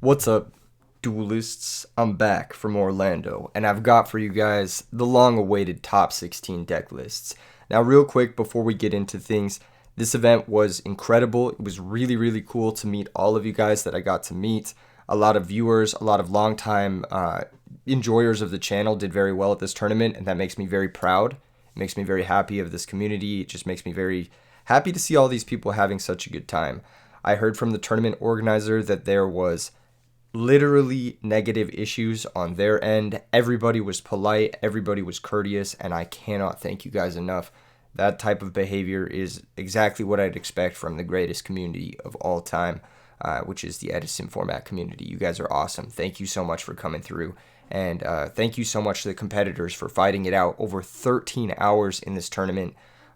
What's up, duelists? I'm back from Orlando, and I've got for you guys the long-awaited top 16 deck lists. Now, real quick before we get into things, this event was incredible. It was really, really cool to meet all of you guys that I got to meet. A lot of viewers, a lot of longtime enjoyers of the channel did very well at this tournament, and that makes me very proud. It makes me very happy of this community. It just makes me very happy to see all these people having such a good time. I heard from the tournament organizer that there was literally negative issues on their end. Everybody was polite, everybody was courteous, and I cannot thank you guys enough. That type of behavior is exactly what I'd expect from the greatest community of all time, which is the Edison format community. You guys are awesome. Thank you so much for coming through, and thank you so much to the competitors for fighting it out over 13 hours in this tournament.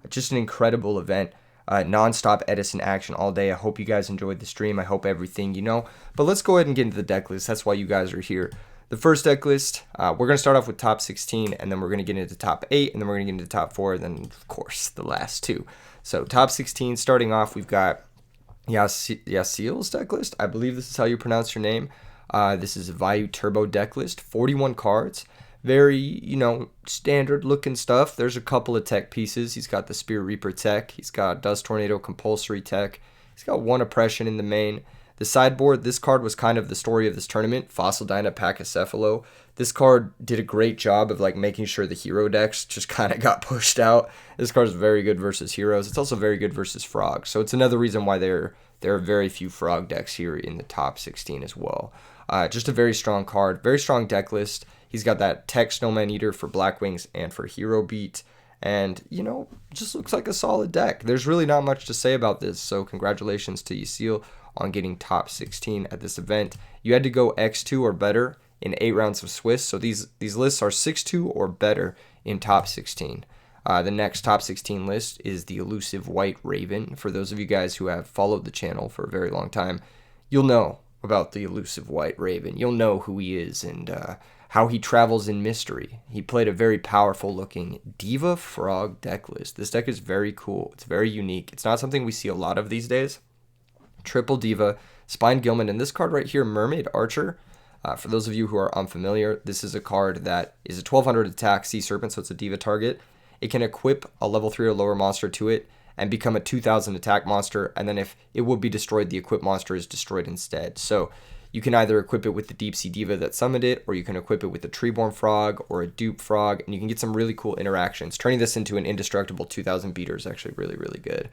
Just an incredible event. Non-stop Edison action all day. I hope you guys enjoyed the stream. I hope everything, But let's go ahead and get into the deck list. That's why you guys are here. The first deck list, we're going to start off with top 16, and then we're going to get into top 8, and then we're going to get into top 4, and then, of course, the last two. So top 16, starting off, we've got Yasiel's deck list. I believe this is how you pronounce your name. This is a Vayu Turbo deck list, 41 cards. Very, standard looking stuff. There's a couple of tech pieces. He's got the Spear Reaper tech. He's got Dust Tornado compulsory tech. He's got one oppression in the main. The sideboard, this card was kind of the story of this tournament. Fossil Dyna Pachycephalo. This card did a great job of making sure the hero decks just kind of got pushed out. This card is very good versus heroes. It's also very good versus frogs. So it's another reason why there are very few frog decks here in the top 16 as well. Just a very strong card. Very strong deck list. He's got that Tech Snowman Eater for Blackwings and for Hero Beat. And, just looks like a solid deck. There's really not much to say about this. So congratulations to Yasiel on getting top 16 at this event. You had to go X2 or better in 8 rounds of Swiss. So these lists are 6-2 or better in top 16. The next top 16 list is the elusive White Raven. For those of you guys who have followed the channel for a very long time, you'll know about the elusive White Raven. You'll know who he is and how he travels in mystery. He played a very powerful looking Diva Frog deck list. This deck is very cool. It's very unique. It's not something we see a lot of these days. Triple Diva, Spine Gilman, and this card right here, Mermaid Archer. For those of you who are unfamiliar, this is a card that is a 1200 attack Sea Serpent, so it's a Diva target. It can equip a level 3 or lower monster to it and become a 2000 attack monster, and then if it will be destroyed, the equipped monster is destroyed instead. So you can either equip it with the Deep Sea Diva that summoned it, or you can equip it with a Treeborn Frog or a Dupe Frog, and you can get some really cool interactions. Turning this into an indestructible 2000 beater is actually really, really good.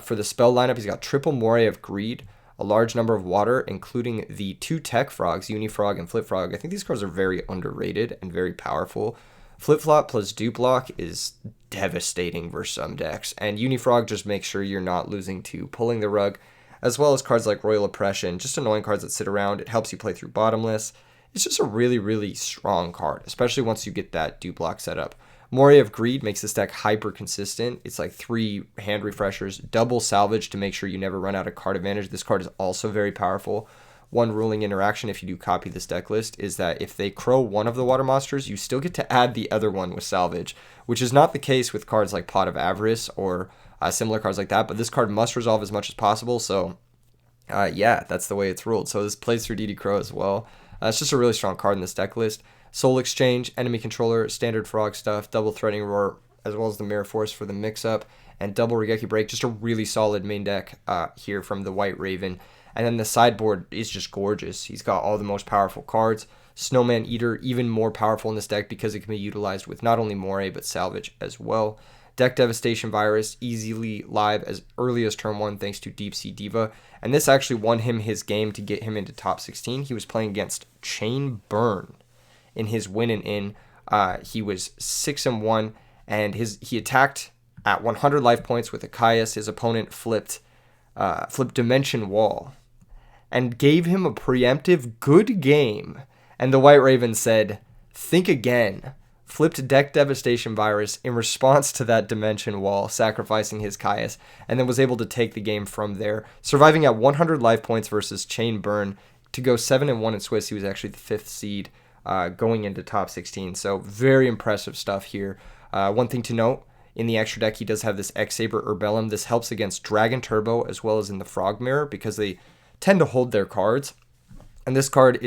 For the spell lineup, he's got Triple Moray of Greed, a large number of water, including the 2 tech frogs, Unifrog and Flip Frog. I think these cards are very underrated and very powerful. Flip Flop plus Dupe Lock is devastating versus some decks, and Unifrog just makes sure you're not losing to Pulling the Rug, as well as cards like Royal Oppression, just annoying cards that sit around. It helps you play through Bottomless. It's just a really, really strong card, especially once you get that Dupe Lock set up. Moray of Greed makes this deck hyper consistent. It's like 3 hand refreshers, double salvage to make sure you never run out of card advantage. This card is also very powerful. One ruling interaction, if you do copy this deck list, is that if they crow one of the water monsters, you still get to add the other one with salvage, which is not the case with cards like Pot of Avarice or similar cards like that, but this card must resolve as much as possible, so yeah, that's the way it's ruled. So this plays through DD Crow as well. It's just a really strong card in this deck list. Soul Exchange, Enemy Controller, Standard Frog stuff, Double Threatening Roar, as well as the Mirror Force for the mix-up, and Double Regeki Break. Just a really solid main deck here from the White Raven. And then the sideboard is just gorgeous. He's got all the most powerful cards. Snowman Eater, even more powerful in this deck because it can be utilized with not only Moray, but Salvage as well. Deck Devastation Virus, easily live as early as turn 1 thanks to Deep Sea Diva. And this actually won him his game to get him into top 16. He was playing against Chain Burn in his win and in. He was 6-1, and he attacked at 100 life points with a Caius. His opponent flipped Dimension Wall and gave him a preemptive good game. And the White Raven said, think again. Flipped Deck Devastation Virus in response to that Dimension Wall, sacrificing his Caius, and then was able to take the game from there, surviving at 100 life points versus Chain Burn to go 7-1 in Swiss. He was actually the 5th seed going into top 16. So very impressive stuff here. One thing to note, in the extra deck, he does have this X-Saber Urbellum. This helps against Dragon Turbo as well as in the Frog Mirror because they tend to hold their cards. And this card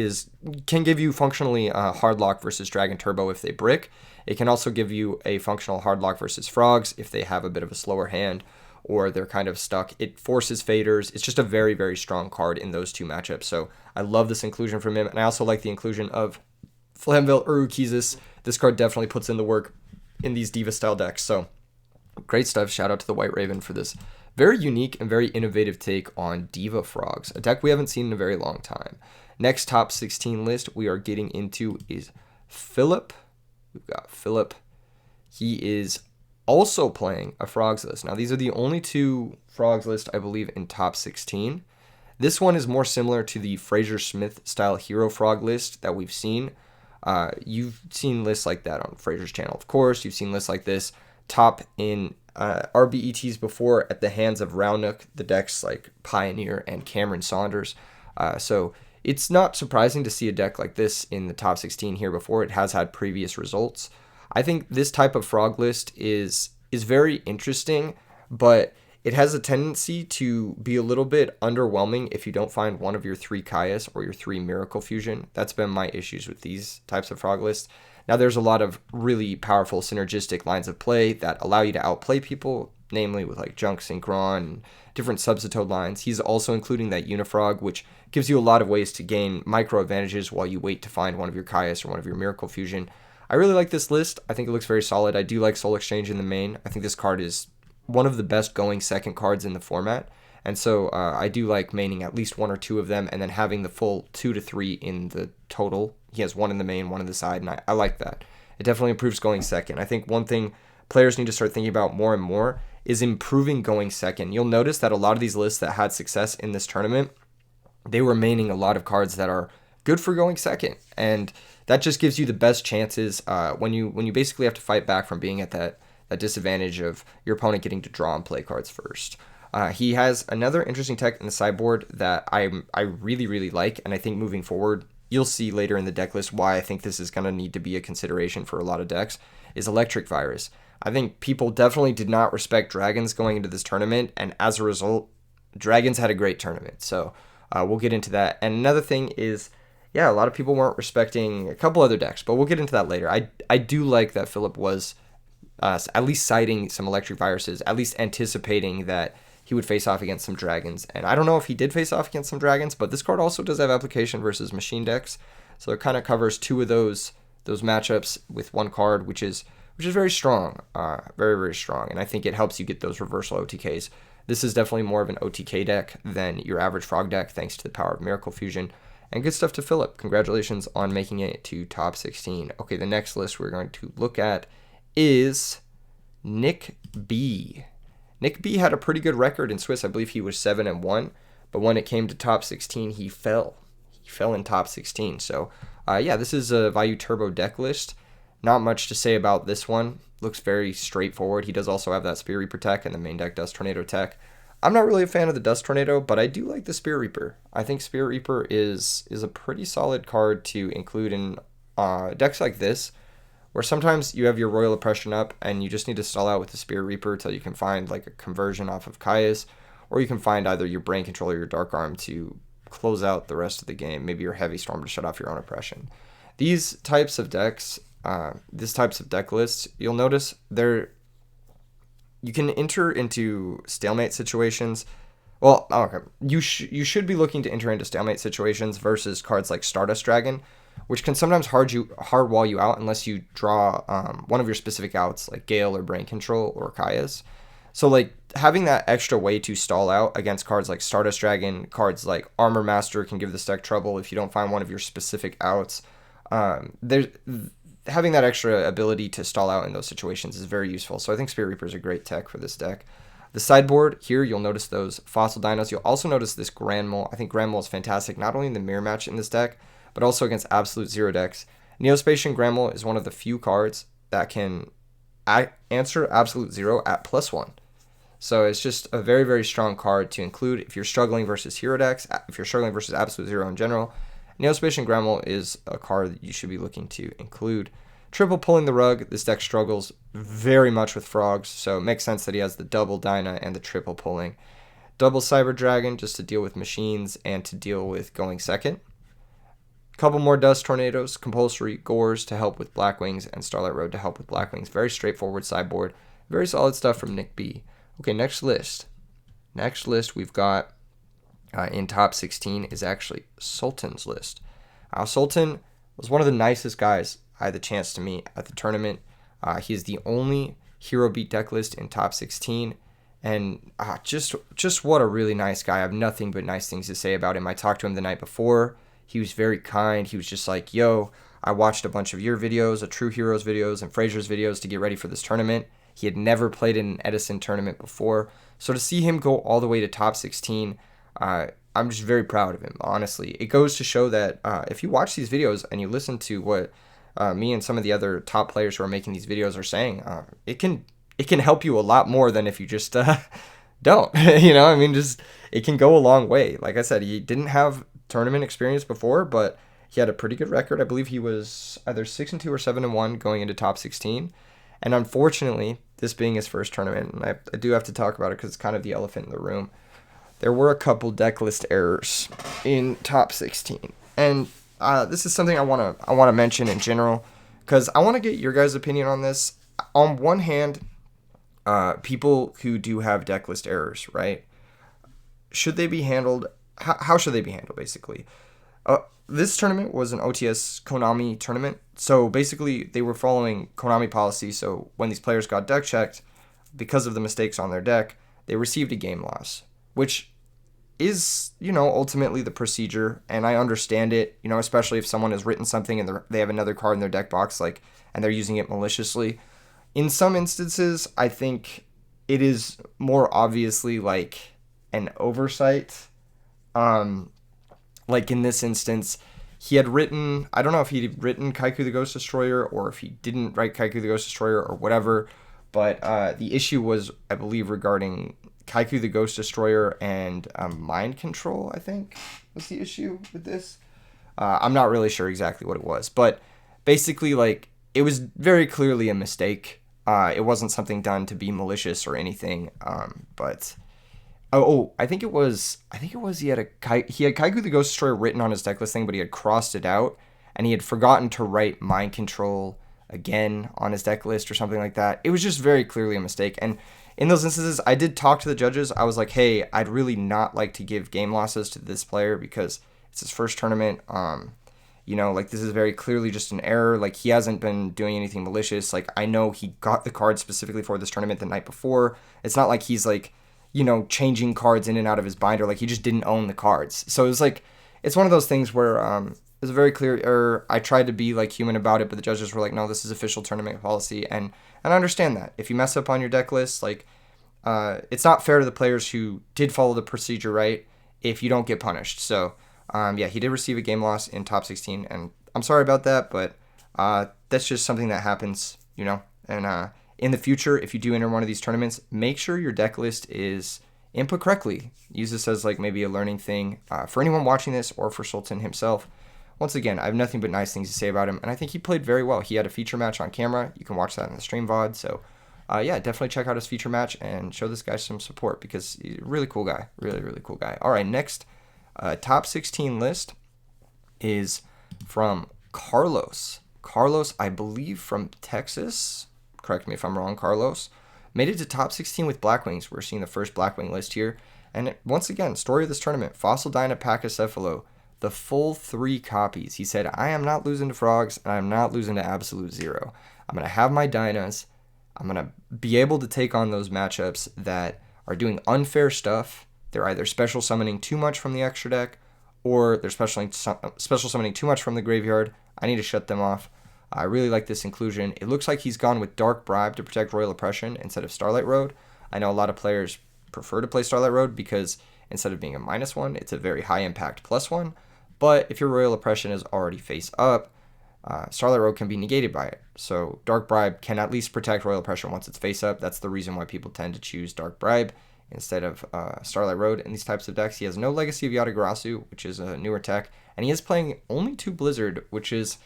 can give you functionally hard lock versus Dragon Turbo if they brick. It can also give you a functional hard lock versus Frogs if they have a bit of a slower hand or they're kind of stuck. It forces faders. It's just a very, very strong card in those two matchups. So I love this inclusion from him. And I also like the inclusion of Flamvell Urukizis. This card definitely puts in the work in these Diva style decks. So great stuff. Shout out to the White Raven for this very unique and very innovative take on Diva Frogs, a deck we haven't seen in a very long time. Next top 16 list we are getting into is Philip. We've got Philip. He is also playing a Frogs list. Now, these are the only two Frogs list, I believe, in top 16. This one is more similar to the Fraser Smith style Hero Frog list that we've seen. You've seen lists like that on Fraser's channel, of course. You've seen lists like this top in RBETs before at the hands of Roundnook, the decks like Pioneer and Cameron Saunders. So it's not surprising to see a deck like this in the top 16 here before. It has had previous results. I think this type of Frog list is very interesting, but it has a tendency to be a little bit underwhelming if you don't find one of your 3 Caius or your 3 Miracle Fusion. That's been my issues with these types of Frog lists. Now, there's a lot of really powerful synergistic lines of play that allow you to outplay people, namely with like Junk Synchron and different Subsitode lines. He's also including that Unifrog, which gives you a lot of ways to gain micro advantages while you wait to find one of your Caius or one of your Miracle Fusion. I really like this list. I think it looks very solid. I do like Soul Exchange in the main. I think this card is one of the best going second cards in the format. And so I do like maining at least 1 or 2 of them and then having the full 2 to 3 in the total. He has 1 in the main, 1 in the side, and I like that. It definitely improves going second. I think one thing players need to start thinking about more and more is improving going second. You'll notice that a lot of these lists that had success in this tournament, they were maining a lot of cards that are good for going second. And that just gives you the best chances when you basically have to fight back from being at that disadvantage of your opponent getting to draw and play cards first. He has another interesting tech in the sideboard that I really, really like, and I think moving forward, you'll see later in the deck list why I think this is going to need to be a consideration for a lot of decks, is Electric Virus. I think people definitely did not respect Dragons going into this tournament, and as a result, Dragons had a great tournament. So we'll get into that. And another thing is, yeah, a lot of people weren't respecting a couple other decks, but we'll get into that later. I do like that Philip was at least citing some Electric Viruses, at least anticipating that he would face off against some Dragons. And I don't know if he did face off against some Dragons, but this card also does have application versus machine decks. So it kind of covers 2 of those matchups with 1 card, which is very strong, very, very strong. And I think it helps you get those reversal OTKs. This is definitely more of an OTK deck than your average Frog deck, thanks to the power of Miracle Fusion. And good stuff to Philip. Congratulations on making it to top 16. Okay, the next list we're going to look at is Nick B. Nick B had a pretty good record in Swiss. I believe he was 7-1, but when it came to top 16, he fell. He fell in top 16. So, yeah, this is a Value Turbo deck list. Not much to say about this one. Looks very straightforward. He does also have that Spear Reaper tech and the main deck Dust Tornado tech. I'm not really a fan of the Dust Tornado, but I do like the Spear Reaper. I think Spear Reaper is a pretty solid card to include in decks like this, where sometimes you have your Royal Oppression up and you just need to stall out with the Spear Reaper till you can find like a conversion off of Caius, or you can find either your Brain Control or your Dark Arm to close out the rest of the game, maybe your Heavy Storm to shut off your own oppression. These types of decks, these types of deck lists, you'll notice you can enter into stalemate situations. Well, okay, you should be looking to enter into stalemate situations versus cards like Stardust Dragon, which can sometimes hard wall you out unless you draw one of your specific outs like Gale or Brain Control or Caius. So like having that extra way to stall out against cards like Stardust Dragon, cards like Armor Master can give this deck trouble if you don't find one of your specific outs. Having that extra ability to stall out in those situations is very useful. So I think Spear Reaper is a great tech for this deck. The sideboard here, you'll notice those Fossil Dinos. You'll also notice this Grand Mole. I think Grand Mole is fantastic, not only in the mirror match in this deck, but also against Absolute Zero decks. Neospatian Grand Mole is one of the few cards that can answer Absolute Zero at +1. So it's just a very, very strong card to include if you're struggling versus hero decks, if you're struggling versus Absolute Zero in general. Neospatian Grand Mole is a card that you should be looking to include. Triple Pulling the Rug, this deck struggles very much with Frogs, so it makes sense that he has the double Dyna and the triple pulling. Double Cyber Dragon, just to deal with machines and to deal with going second. couple more Dust Tornadoes, compulsory Gores to help with Blackwings, and Starlight Road to help with Blackwings. Very straightforward sideboard. Very solid stuff from Nick B. Okay, next list. Next list we've got in top 16 is actually Sultan's list. Sultan was one of the nicest guys I had the chance to meet at the tournament. He is the only Hero Beat deck list in top 16. And just what a really nice guy. I have nothing but nice things to say about him. I talked to him the night before. He was very kind. He was just like, yo, I watched a bunch of your videos, a True Heroes videos, and Fraser's videos to get ready for this tournament. He had never played in an Edison tournament before. So to see him go all the way to top 16, I'm just very proud of him, honestly. It goes to show that if you watch these videos and you listen to what me and some of the other top players who are making these videos are saying, it can help you a lot more than if you just don't. Just it can go a long way. Like I said, he didn't have tournament experience before, but he had a pretty good record. I believe he was either 6-2 or 7-1 going into top 16. And unfortunately, this being his first tournament, and I do have to talk about it because it's kind of the elephant in the room, there were a couple deck list errors in top 16. And this is something I want to mention in general because I want to get your guys' opinion on this. On one hand, people who do have deck list errors, right? Should they be handled? How should they be handled, basically? This tournament was an OTS Konami tournament. So basically, they were following Konami policy. So when these players got deck checked, because of the mistakes on their deck, they received a game loss, which is, ultimately the procedure. And I understand it, especially if someone has written something and they have another card in their deck box, and they're using it maliciously. In some instances, I think it is more obviously like an oversight. Like in this instance, he had written, I don't know if he'd written Kaiku the Ghost Destroyer or if he didn't write Kaiku the Ghost Destroyer or whatever, but the issue was, I believe, regarding Kaiku the Ghost Destroyer and mind control, I think, was the issue with this. I'm not really sure exactly what it was, but basically, it was very clearly a mistake. It wasn't something done to be malicious or anything, but... I think it was he had Kaiku the Ghost Destroyer written on his deck list thing, but he had crossed it out, and he had forgotten to write Mind Control again on his deck list or something like that. It was just very clearly a mistake, and in those instances, I did talk to the judges. I was like, hey, I'd really not like to give game losses to this player because it's his first tournament. This is very clearly just an error. He hasn't been doing anything malicious. I know he got the card specifically for this tournament the night before. It's not like he's changing cards in and out of his binder. He just didn't own the cards. So it was it's one of those things where it's a very clear error. I tried to be human about it, but the judges were like, no, this is official tournament policy. And I understand that. If you mess up on your deck list, it's not fair to the players who did follow the procedure right if you don't get punished. So, he did receive a game loss in top 16, and I'm sorry about that, but that's just something that happens, and in the future, if you do enter one of these tournaments, make sure your deck list is input correctly. Use this as maybe a learning thing for anyone watching this or for Sultan himself. Once again, I have nothing but nice things to say about him, and I think he played very well. He had a feature match on camera. You can watch that in the stream VOD. So, definitely check out his feature match and show this guy some support because he's a really cool guy. Really, really cool guy. All right, next top 16 list is from Carlos. Carlos, I believe from Texas. Correct me if I'm wrong, Carlos. Made it to top 16 with Blackwings. We're seeing the first Blackwing list here. And once again, story of this tournament, Fossil Dyna Pachycephalo, the full 3 copies. He said, I am not losing to Frogs, and I'm not losing to Absolute Zero. I'm going to have my Dynas. I'm going to be able to take on those matchups that are doing unfair stuff. They're either special summoning too much from the extra deck, or they're special summoning too much from the graveyard. I need to shut them off. I really like this inclusion. It looks like he's gone with Dark Bribe to protect Royal Oppression instead of Starlight Road. I know a lot of players prefer to play Starlight Road because instead of being a -1, it's a very high impact +1. But if your Royal Oppression is already face up, Starlight Road can be negated by it. So Dark Bribe can at least protect Royal Oppression once it's face up. That's the reason why people tend to choose Dark Bribe instead of Starlight Road in these types of decks. He has no Legacy of Yatagarasu, which is a newer tech, and he is playing only 2 Blizzard, which is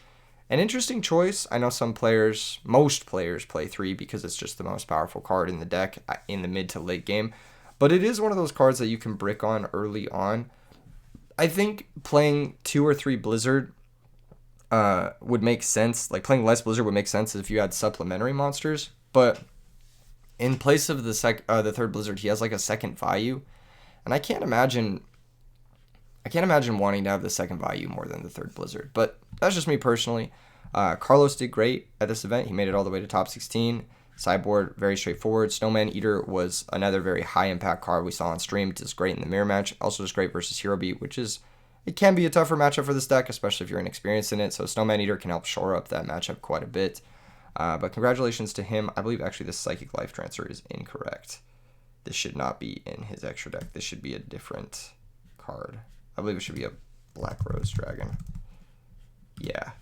an interesting choice. I know most players play 3 because it's just the most powerful card in the deck in the mid to late game. But it is one of those cards that you can brick on early on. I think playing 2 or 3 Blizzard would make sense. Like playing less Blizzard would make sense if you had supplementary monsters. But in place of the third Blizzard, he has like a second Vayu, and I can't imagine wanting to have the second Vayu more than the third Blizzard. But that's just me personally. Carlos did great at this event. He made it all the way to top 16. Sideboard, very straightforward. Snowman Eater was another very high impact card we saw on stream. Does great in the mirror match. Also does great versus Hero Beat, which is, it can be a tougher matchup for this deck, especially if you're inexperienced in it. So Snowman Eater can help shore up that matchup quite a bit. But congratulations to him. I believe actually this Psychic Life Transfer is incorrect. This should not be in his extra deck. This should be a different card. I believe it should be a Black Rose Dragon. Yeah.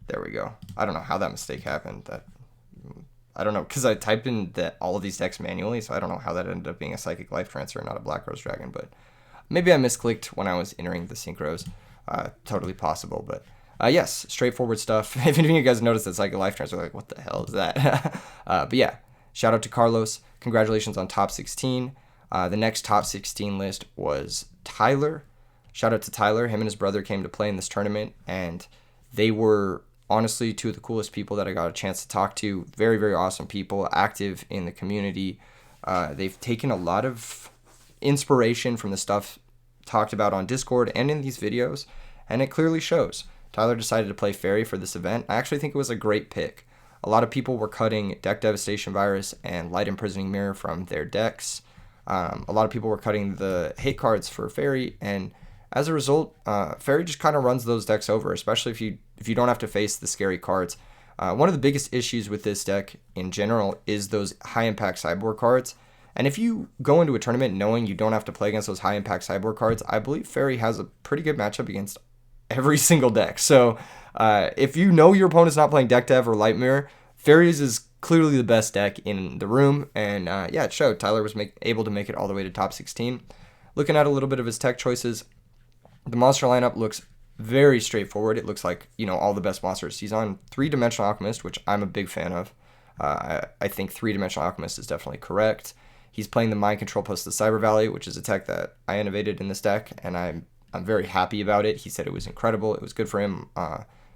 There we go. I don't know how that mistake happened. I don't know, because I typed in all of these decks manually, so I don't know how that ended up being a Psychic Life Transfer, not a Black Rose Dragon, but maybe I misclicked when I was entering the synchros. Totally possible, but yes, straightforward stuff. If any of you guys noticed that Psychic Life Transfer, like, what the hell is that? But yeah, shout out to Carlos. Congratulations on top 16. The next top 16 list was Tyler. Shout out to Tyler. Him and his brother came to play in this tournament, and they were honestly two of the coolest people that I got a chance to talk to. Very, very awesome people, active in the community. They've taken a lot of inspiration from the stuff talked about on Discord and in these videos, and it clearly shows. Tyler decided to play Fairy for this event. I actually think it was a great pick. A lot of people were cutting Deck Devastation Virus and Light Imprisoning Mirror from their decks. A lot of people were cutting the hate cards for Fairy, and as a result, Fairy just kind of runs those decks over, especially if you don't have to face the scary cards. One of the biggest issues with this deck in general is those high-impact sideboard cards. And if you go into a tournament knowing you don't have to play against those high-impact sideboard cards, I believe Fairy has a pretty good matchup against every single deck. So if you know your opponent's not playing Deck Dev or Light Mirror, Fairies is clearly the best deck in the room. And yeah, it showed. Tyler was able to make it all the way to top 16. Looking at a little bit of his tech choices, the monster lineup looks very straightforward. It looks like, all the best monsters. He's on 3-Dimensional Alchemist, which I'm a big fan of. I think 3-Dimensional Alchemist is definitely correct. He's playing the Mind Control plus the Cyber Valley, which is a tech that I innovated in this deck, and I'm very happy about it. He said it was incredible. It was good for him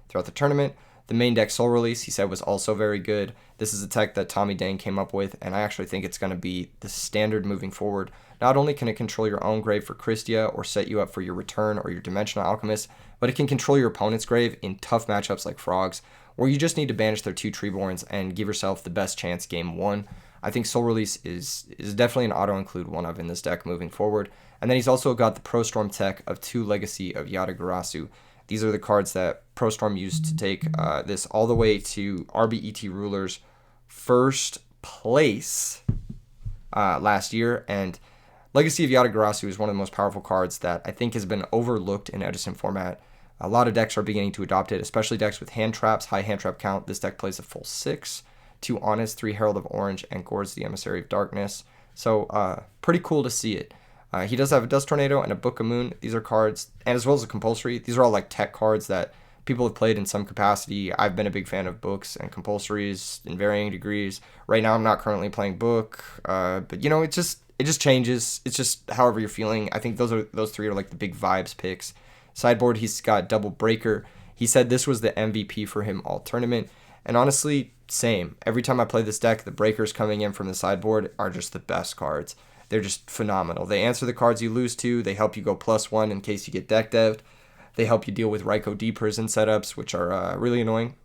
throughout the tournament. The main deck Soul Release, he said, was also very good. This is a tech that Tommy Dang came up with, and I actually think it's going to be the standard moving forward. Not only can it control your own grave for Christia or set you up for your Return or your Dimensional Alchemist, but it can control your opponent's grave in tough matchups like Frogs, where you just need to banish their 2 Treeborns and give yourself the best chance game 1. I think Soul Release is definitely an auto-include one of in this deck moving forward. And then he's also got the Pro Storm tech of 2 Legacy of Yatagarasu. These are the cards that Pro Storm used to take this all the way to RBET Ruler's first place last year. And Legacy of Yatagarasu is one of the most powerful cards that I think has been overlooked in Edison format. A lot of decks are beginning to adopt it, especially decks with hand traps, high hand trap count. This deck plays a full 6. 2 Honest, 3 Herald of Orange, and Gorz the Emissary of Darkness. So pretty cool to see it. He does have a Dust Tornado and a Book of Moon. These are cards, and as well as a Compulsory. These are all like tech cards that people have played in some capacity. I've been a big fan of books and compulsories in varying degrees. Right now, I'm not currently playing book, but it just changes. It's just however you're feeling. I think those 3 are like the big vibes picks. Sideboard, he's got Double Breaker. He said this was the MVP for him all tournament, and honestly, same. Every time I play this deck, the breakers coming in from the sideboard are just the best cards. They're just phenomenal. They answer the cards you lose to. They help you go +1 in case you get deck devved. They help you deal with Ryko D prison setups, which are really annoying.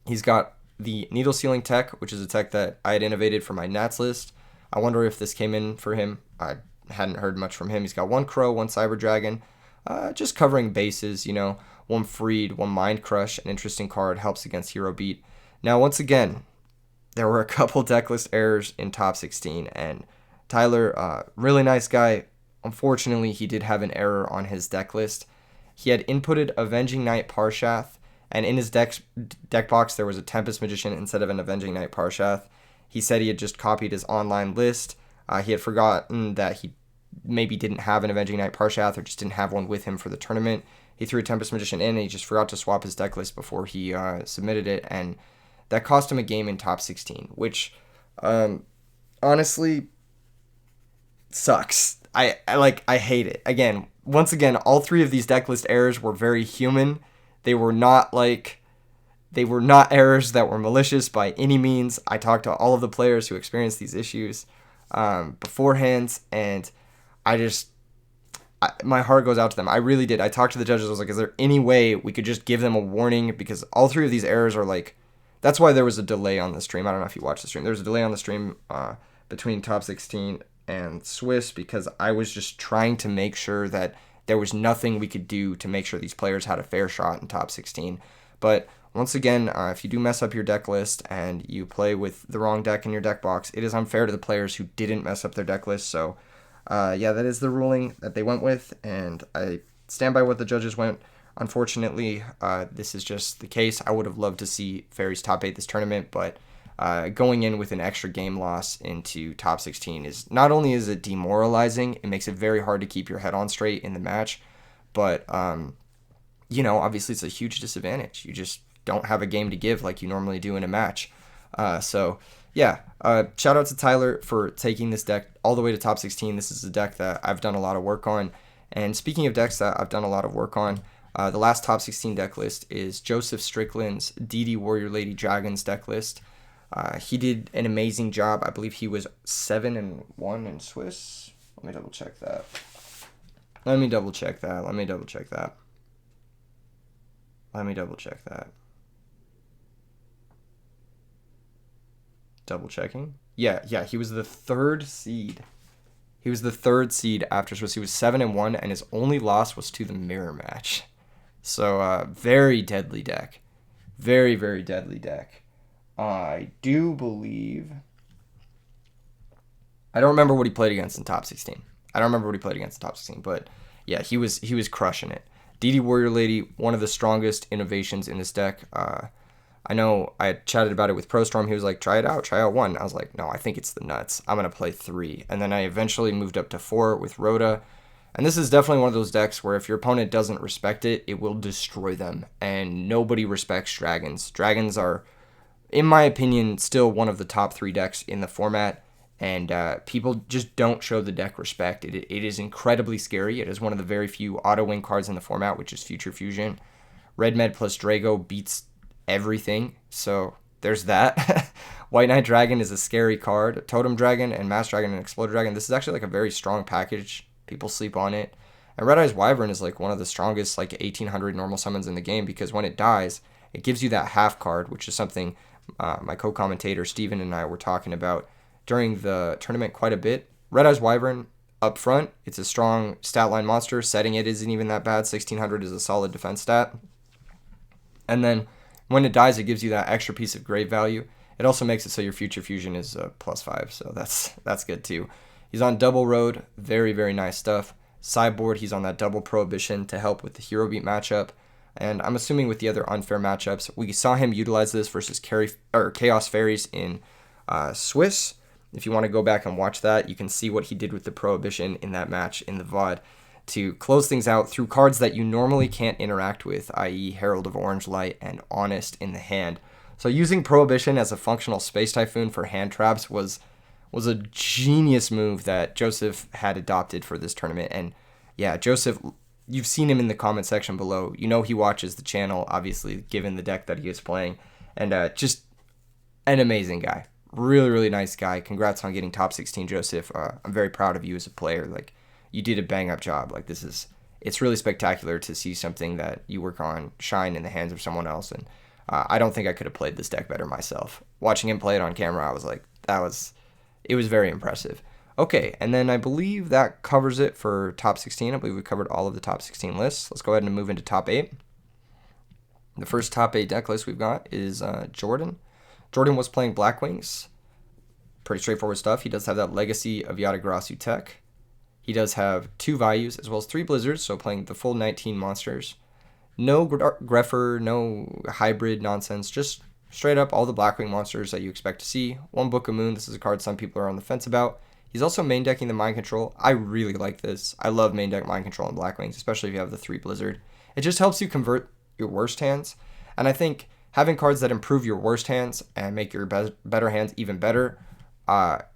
He's got the Needle Sealing tech, which is a tech that I had innovated for my Nats list. I wonder if this came in for him. I hadn't heard much from him. He's got 1 Crow, 1 Cyber Dragon, just covering bases, 1 Freed, 1 Mind Crush, an interesting card, helps against Hero Beat. Now, once again, there were a couple decklist errors in top 16, and Tyler, really nice guy. Unfortunately, he did have an error on his deck list. He had inputted Avenging Knight Parshath, and in his deck box there was a Tempest Magician instead of an Avenging Knight Parshath. He said he had just copied his online list. He had forgotten that he maybe didn't have an Avenging Knight Parshath or just didn't have one with him for the tournament. He threw a Tempest Magician in, and he just forgot to swap his deck list before he submitted it, and that cost him a game in top 16, which honestly sucks. I hate it. Once again, all 3 of these decklist errors were very human. They were not errors that were malicious by any means. I talked to all of the players who experienced these issues beforehand, and my heart goes out to them. I really did. I talked to the judges. I was like, is there any way we could just give them a warning? Because all three of these errors are like, that's why there was a delay on the stream. I don't know if you watched the stream. There was a delay on the stream between top 16 and Swiss, because I was just trying to make sure that there was nothing we could do to make sure these players had a fair shot in top 16. But once again, if you do mess up your deck list and you play with the wrong deck in your deck box, it is unfair to the players who didn't mess up their deck list. So yeah, that is the ruling that they went with, and I stand by what the judges went. Unfortunately, this is just the case. I would have loved to see Fairies top 8 this tournament, but going in with an extra game loss into top 16 is not only is it demoralizing, it makes it very hard to keep your head on straight in the match, but obviously it's a huge disadvantage. You just don't have a game to give like you normally do in a match. So yeah, shout out to Tyler for taking this deck all the way to top 16. This is a deck that I've done a lot of work on. And speaking of decks that I've done a lot of work on, the last top 16 deck list is Joseph Strickland's DD Warrior Lady Dragons deck list. He did an amazing job. I believe he was 7-1 in Swiss. Let me double check that. Double checking. Yeah, he was the third seed. He was the third seed after Swiss. He was 7-1, and his only loss was to the mirror match. So, very deadly deck. Very, very deadly deck. I do believe... I don't remember what he played against in top 16. But yeah, he was crushing it. DD Warrior Lady, one of the strongest innovations in this deck. I know I chatted about it with ProStorm. He was like, try out 1. I was like, no, I think it's the nuts. I'm going to play 3. And then I eventually moved up to 4 with Rhoda. And this is definitely one of those decks where if your opponent doesn't respect it, it will destroy them. And nobody respects dragons. Dragons are, in my opinion, still one of the top 3 decks in the format. And people just don't show the deck respect. It is incredibly scary. It is one of the very few auto-win cards in the format, which is Future Fusion. Red Med plus Drago beats everything, so there's that. White Knight Dragon is a scary card. Totem Dragon and Mass Dragon and Exploder Dragon, this is actually like a very strong package. People sleep on it. And Red Eyes Wyvern is like one of the strongest like 1800 normal summons in the game, because when it dies, it gives you that half card, which is something my co-commentator Steven and I were talking about during the tournament quite a bit. Red Eyes Wyvern up front, it's a strong stat line monster. Setting it isn't even that bad. 1600 is a solid defense stat. And then when it dies, it gives you that extra piece of grave value. It also makes it so your Future Fusion is +5, so that's good too. He's on Double Road, very, very nice stuff. Sideboard, he's on that Double Prohibition to help with the Hero Beat matchup. And I'm assuming with the other unfair matchups, we saw him utilize this versus Chaos Fairies in Swiss. If you want to go back and watch that, you can see what he did with the Prohibition in that match in the VOD to close things out through cards that you normally can't interact with, i.e. Herald of Orange Light and Honest in the hand. So using Prohibition as a functional Space Typhoon for hand traps was a genius move that Joseph had adopted for this tournament. And yeah, Joseph, you've seen him in the comment section below. You know he watches the channel, obviously, given the deck that he is playing. And just an amazing guy. Really, really nice guy. Congrats on getting top 16, Joseph. I'm very proud of you as a player. Like, you did a bang-up job. Like, it's really spectacular to see something that you work on shine in the hands of someone else. And I don't think I could have played this deck better myself. Watching him play it on camera, I was like, it was very impressive. Okay, and then I believe that covers it for top 16. I believe we covered all of the top 16 lists. Let's go ahead and move into top 8. The first top 8 deck list we've got is Jordan. Jordan was playing Blackwings. Pretty straightforward stuff. He does have that Legacy of Yugioh tech. He does have 2 Values as well as 3 Blizzards, so playing the full 19 monsters. No Greffer, no hybrid nonsense, just straight up all the Blackwing monsters that you expect to see. 1 Book of Moon, this is a card some people are on the fence about. He's also main decking the Mind Control. I really like this. I love main deck Mind Control and Blackwings, especially if you have the 3 Blizzard. It just helps you convert your worst hands, and I think having cards that improve your worst hands and make your better hands even better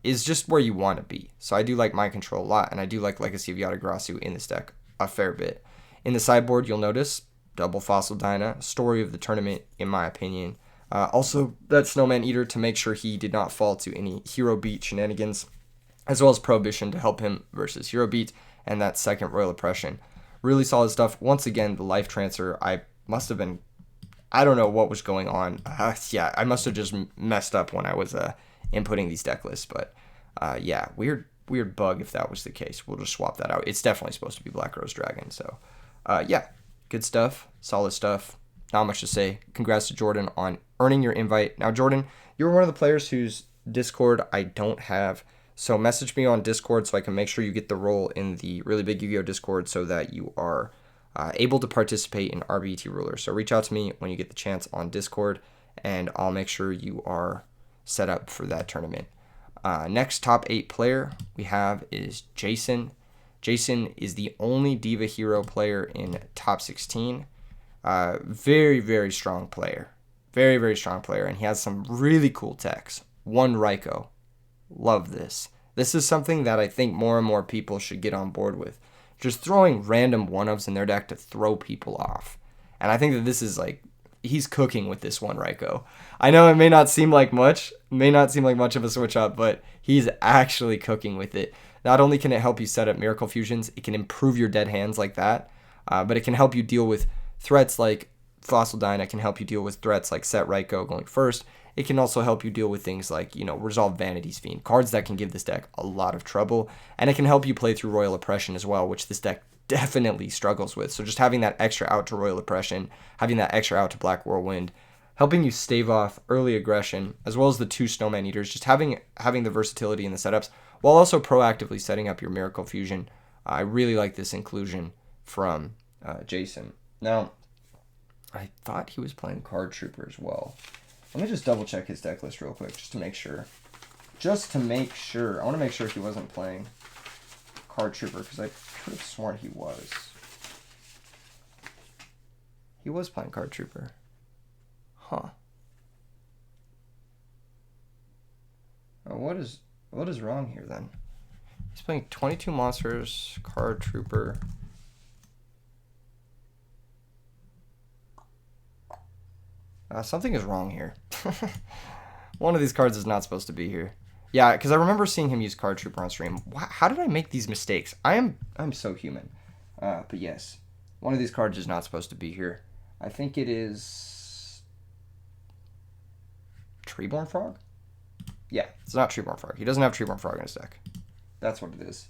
is just where you want to be. So I do like Mind Control a lot, and I do like Legacy of Yugioh in this deck a fair bit. In the sideboard, you'll notice double Fossil Dyna, story of the tournament in my opinion. Also, that Snowman Eater to make sure he did not fall to any Hero Beat shenanigans, as well as Prohibition to help him versus Hero Beat, and that second Royal Oppression. Really solid stuff. Once again, the life transfer, I don't know what was going on. Yeah, I must have just messed up when I was inputting these deck lists, but yeah, weird bug if that was the case. We'll just swap that out. It's definitely supposed to be Black Rose Dragon, so yeah, good stuff, solid stuff. Not much to say. Congrats to Jordan on earning your invite. Now, Jordan, you're one of the players whose Discord I don't have, so message me on Discord so I can make sure you get the role in the Really Big Yu-Gi-Oh! Discord so that you are able to participate in RBET Ruler. So reach out to me when you get the chance on Discord, and I'll make sure you are set up for that tournament. Next top 8 player we have is Jason. Jason is the only Diva Hero player in top 16. Very, very strong player. Very, very strong player, and he has some really cool techs. One Raikou. Love this. This is something that I think more and more people should get on board with. Just throwing random one-ofs in their deck to throw people off. And I think that this is like, he's cooking with this one Raikou. I know it may not seem like much of a switch up, but he's actually cooking with it. Not only can it help you set up Miracle Fusions, it can improve your dead hands like that, but it can help you deal with threats like Fossil Dyna, can help you deal with threats like Set Raikou going first. It can also help you deal with things like, Resolve Vanity's Fiend, cards that can give this deck a lot of trouble, and it can help you play through Royal Oppression as well, which this deck definitely struggles with. So just having that extra out to Royal Oppression, having that extra out to Black Whirlwind, helping you stave off early aggression, as well as the 2 Snowman Eaters, just having the versatility in the setups, while also proactively setting up your Miracle Fusion. I really like this inclusion from Jason. Now, I thought he was playing Card Trooper as well. Let me just double check his deck list real quick, just to make sure. I want to make sure he wasn't playing Card Trooper, because I could have sworn he was. He was playing Card Trooper. Huh. Oh, what is wrong here then? He's playing 22 monsters, Card Trooper. Something is wrong here. One of these cards is not supposed to be here. Yeah, because I remember seeing him use Card Trooper on stream. How did I make these mistakes? I'm so human. But yes, one of these cards is not supposed to be here. I think it is Treeborn Frog? Yeah, it's not Treeborn Frog. He doesn't have Treeborn Frog in his deck. That's what it is.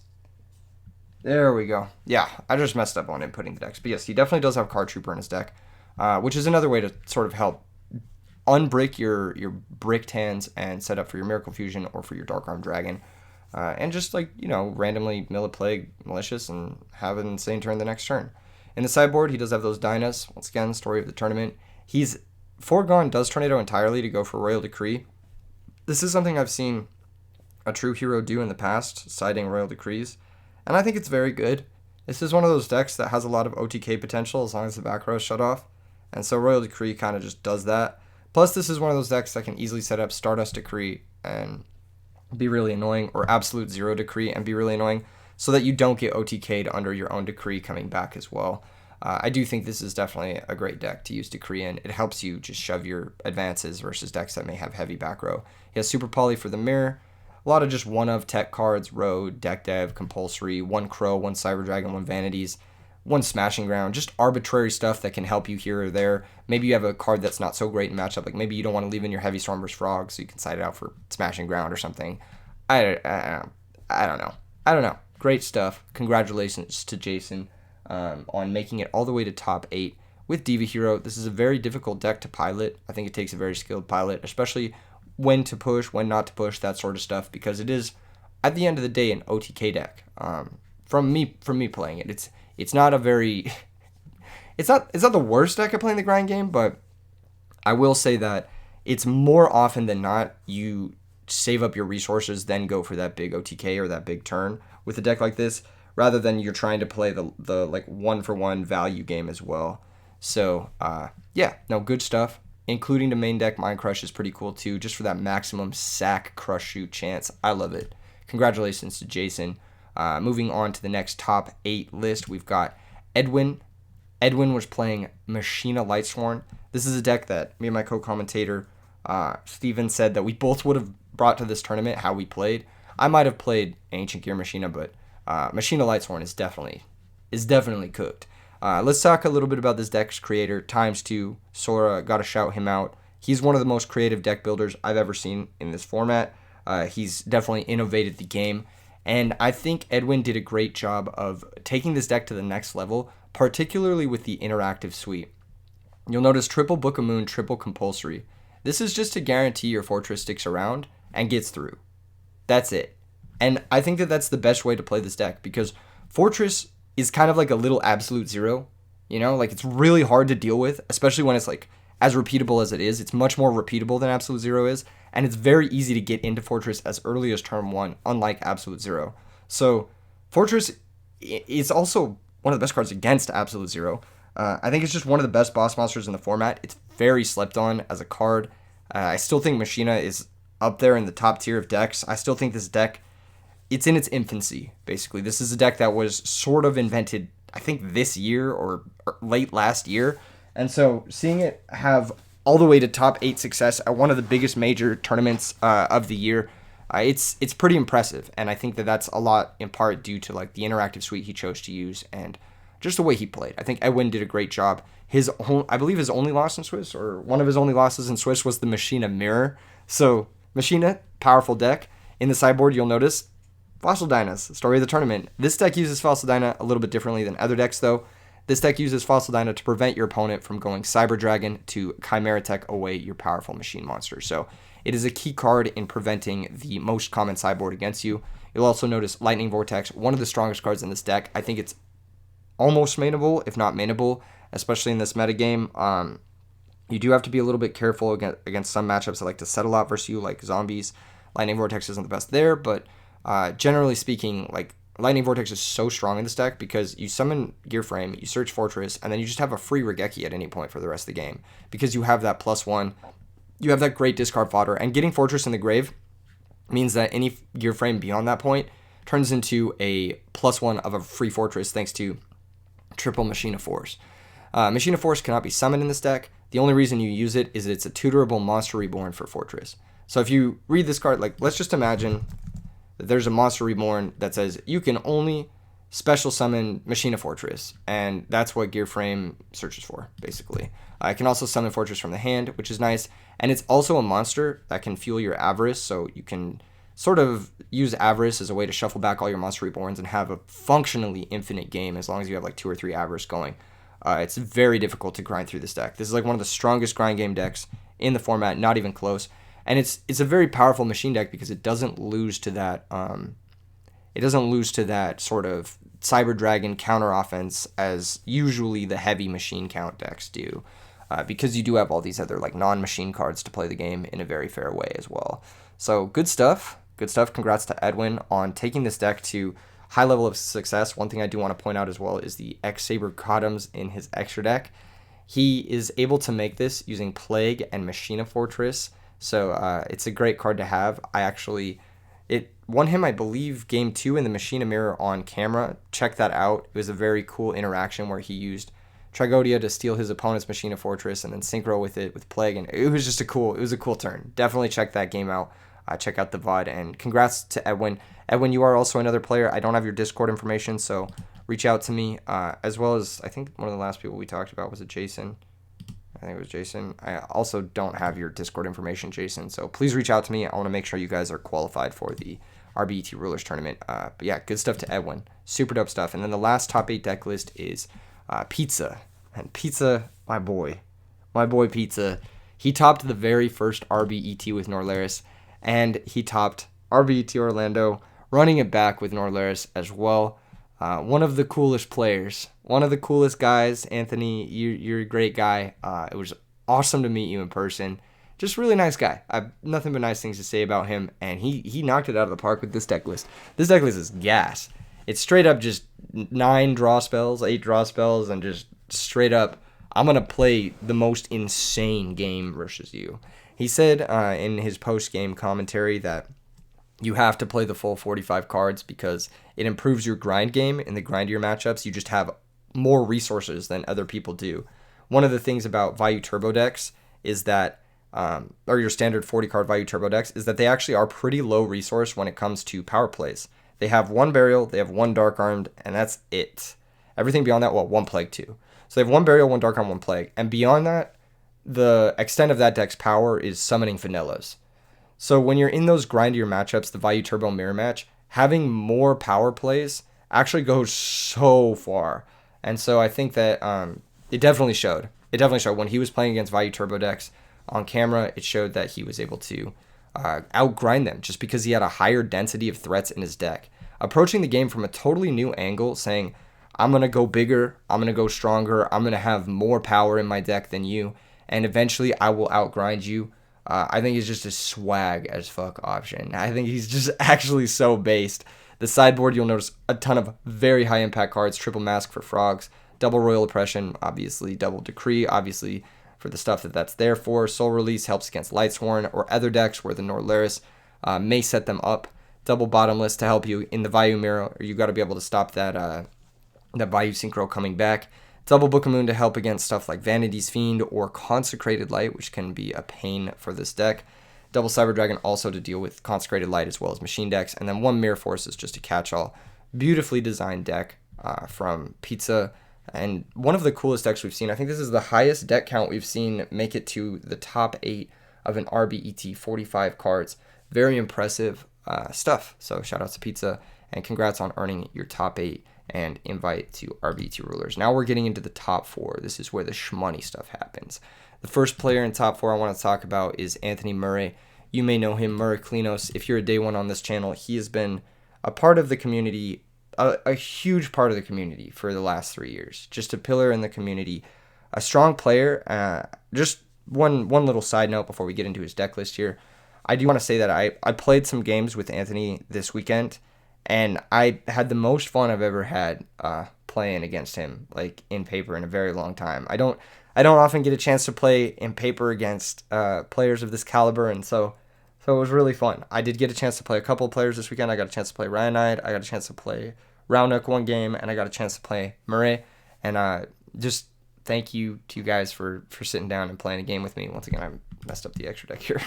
There we go. Yeah, I just messed up on inputting the decks. But yes, he definitely does have Card Trooper in his deck, which is another way to sort of help unbreak your bricked hands and set up for your Miracle Fusion or for your Dark Arm Dragon. And just randomly mill a Plague Malicious and have an insane turn the next turn. In the sideboard, he does have those Dynas. Once again, story of the tournament. He's foregone Does Tornado entirely to go for Royal Decree. This is something I've seen a true hero do in the past, siding Royal Decrees, and I think it's very good. This is one of those decks that has a lot of OTK potential as long as the back row is shut off, and so Royal Decree kind of just does that. Plus, this is one of those decks that can easily set up Stardust Decree and be really annoying, or Absolute Zero Decree and be really annoying, so that you don't get OTK'd under your own Decree coming back as well. I do think this is definitely a great deck to use Decree in. It helps you just shove your advances versus decks that may have heavy back row. He has Super Poly for the Mirror, a lot of just one-of tech cards, Road, Deck Dev, Compulsory, 1 Crow, 1 Cyber Dragon, 1 Vanities, 1 Smashing Ground, just arbitrary stuff that can help you here or there. Maybe you have a card that's not so great in matchup, like maybe you don't want to leave in your Heavy Stormers Frog, so you can side it out for Smashing Ground or something. I don't know. Great stuff. Congratulations to Jason on making it all the way to top 8 with Diva Hero. This is a very difficult deck to pilot. I think it takes a very skilled pilot, especially when to push, when not to push, that sort of stuff, because it is, at the end of the day, an OTK deck. From me playing it, it's not a very, it's not the worst deck at playing the grind game, but I will say that it's more often than not you save up your resources, then go for that big OTK or that big turn with a deck like this, rather than you're trying to play the like 1-for-1 value game as well. So yeah, no, good stuff. Including the main deck, Mind Crush is pretty cool too, just for that maximum sack crush shoot chance. I love it. Congratulations to Jason. Moving on to the next top 8 list, we've got Edwin. Edwin was playing Machina Lightsworn. This is a deck that me and my co-commentator, Steven, said that we both would have brought to this tournament how we played. I might have played Ancient Gear Machina, but Machina Lightsworn is definitely cooked. Let's talk a little bit about this deck's creator, Times2. Sora, gotta shout him out. He's one of the most creative deck builders I've ever seen in this format. He's definitely innovated the game. And I think Edwin did a great job of taking this deck to the next level, particularly with the interactive suite. You'll notice triple Book of Moon, triple compulsory. This is just to guarantee your fortress sticks around and gets through. That's it. And I think that that's the best way to play this deck, because fortress is kind of like a little absolute zero. Like it's really hard to deal with, especially when it's like as repeatable as it is. It's much more repeatable than absolute zero is. And it's very easy to get into Fortress as early as turn 1, unlike Absolute Zero. So Fortress is also one of the best cards against Absolute Zero. I think it's just one of the best boss monsters in the format. It's very slept on as a card. I still think Machina is up there in the top tier of decks. I still think this deck, it's in its infancy, basically. This is a deck that was sort of invented, I think, this year or late last year. And so seeing it have all the way to top 8 success at one of the biggest major tournaments of the year, it's pretty impressive. And I think that that's a lot in part due to like the interactive suite he chose to use and just the way he played. I think Edwin did a great job. I believe his only loss in Swiss, or one of his only losses in Swiss, was the Machina Mirror. So Machina, powerful deck. In the sideboard, you'll notice Fossil Dynas, story of the tournament. This deck uses Fossil Dyna a little bit differently than other decks, though. This deck uses Fossil Dyna to prevent your opponent from going Cyber Dragon to Chimera Tech away your powerful machine monster. So it is a key card in preventing the most common sideboard against you. You'll also notice Lightning Vortex, one of the strongest cards in this deck. I think it's almost mainable, if not mainable, especially in this metagame. You do have to be a little bit careful against some matchups that like to settle out versus you, like zombies. Lightning Vortex isn't the best there, but generally speaking, like Lightning Vortex is so strong in this deck because you summon Gear Frame, you search Fortress, and then you just have a free Regeki at any point for the rest of the game. Because you have that +1, you have that great discard fodder, and getting Fortress in the grave means that any Gear Frame beyond that point turns into a +1 of a free Fortress thanks to triple Machina Force. Machina Force cannot be summoned in this deck. The only reason you use it is it's a tutorable monster reborn for Fortress. So if you read this card, like let's just imagine there's a monster reborn that says you can only special summon Machina Fortress, and that's what Gear Frame searches for, basically. I can also summon Fortress from the hand, which is nice, and it's also a monster that can fuel your Avarice, so you can sort of use Avarice as a way to shuffle back all your monster reborns and have a functionally infinite game as long as you have like 2 or 3 Avarice going. It's very difficult to grind through this deck. This is like one of the strongest grind game decks in the format, not even close. And it's a very powerful machine deck because it doesn't lose to that sort of Cyber Dragon counter offense as usually the heavy machine count decks do, because you do have all these other like non-machine cards to play the game in a very fair way as well. So good stuff. Congrats to Edwin on taking this deck to high level of success. One thing I do want to point out as well is the X-Saber Gotems in his extra deck. He is able to make this using Plague and Machina Fortress. So it's a great card to have. It won him, I believe, game 2 in the Machina Mirror on camera. Check that out. It was a very cool interaction where he used Trigodia to steal his opponent's Machina Fortress and then synchro with it with Plague, and it was a cool turn. Definitely check that game out. Check out the VOD, and congrats to Edwin. Edwin, you are also another player. I don't have your Discord information, so reach out to me, as well as I think one of the last people we talked about was Jason. I think it was Jason. I also don't have your Discord information, Jason, so please reach out to me. I want to make sure you guys are qualified for the RBET Rulers Tournament. But yeah, good stuff to Edwin. Super dope stuff. And then the last top 8 deck list is Pizza. And Pizza, my boy Pizza, he topped the very first RBET with Norlaris, and he topped RBET Orlando, running it back with Norlaris as well. One of the coolest players, one of the coolest guys. Anthony, you're a great guy. It was awesome to meet you in person. Just really nice guy. I have nothing but nice things to say about him, and he knocked it out of the park with this deck list. This deck list is gas. It's straight up just 9 draw spells, 8 draw spells, and just straight up, I'm going to play the most insane game versus you. He said in his post-game commentary that you have to play the full 45 cards because it improves your grind game. In the grindier matchups, you just have more resources than other people do. One of the things about Vayu Turbo decks is that, or your standard 40 card Vayu Turbo decks, is that they actually are pretty low resource when it comes to power plays. They have one burial, they have one dark armed, and that's it. Everything beyond that, well, one plague too. So they have one burial, one dark arm, one plague, and beyond that, the extent of that deck's power is summoning vanillas. So when you're in those grindier matchups, the Vayu Turbo mirror match, having more power plays actually goes so far. And so I think that it definitely showed. It definitely showed when he was playing against Vayu Turbo decks on camera. It showed that he was able to outgrind them just because he had a higher density of threats in his deck. Approaching the game from a totally new angle, saying, I'm going to go bigger, I'm going to go stronger, I'm going to have more power in my deck than you, and eventually I will outgrind you. I think he's just a swag as fuck option. I think he's just actually so based. The sideboard, you'll notice a ton of very high impact cards. Triple Mask for frogs, double Royal Oppression, obviously double Decree, obviously for the stuff that's there for. Soul Release helps against Lightsworn or other decks where the Norlaris may set them up. Double Bottomless to help you in the Vayu Mirror. You got to be able to stop that Vayu Synchro coming back. Double Book of Moon to help against stuff like Vanity's Fiend or Consecrated Light, which can be a pain for this deck. Double Cyber Dragon also to deal with Consecrated Light as well as machine decks. And then one Mirror Force is just a catch-all. Beautifully designed deck from Pizza. And one of the coolest decks we've seen. I think this is the highest deck count we've seen make it to the top 8 of an RBET 45 cards. Very impressive stuff. So shout out to Pizza. And congrats on earning your top 8 and invite to RBET Rulers. Now we're getting into the top 4. This is where the shmoney stuff happens. The first player in top 4 I want to talk about is Anthony Murray. You may know him, Murray Klinos. If you're a day one on this channel, he has been a part of the community, a huge part of the community for the last 3 years. Just a pillar in the community, a strong player. Just one little side note before we get into his deck list here. I do want to say that I played some games with Anthony this weekend, and I had the most fun I've ever had playing against him, like in paper, in a very long time. I don't often get a chance to play in paper against players of this caliber, and so it was really fun. I did get a chance to play a couple of players this weekend. I got a chance to play Ryanite, I got a chance to play Roundnook one game, and I got a chance to play Murray. And just thank you to you guys for sitting down and playing a game with me. Once again, I messed up the extra deck here.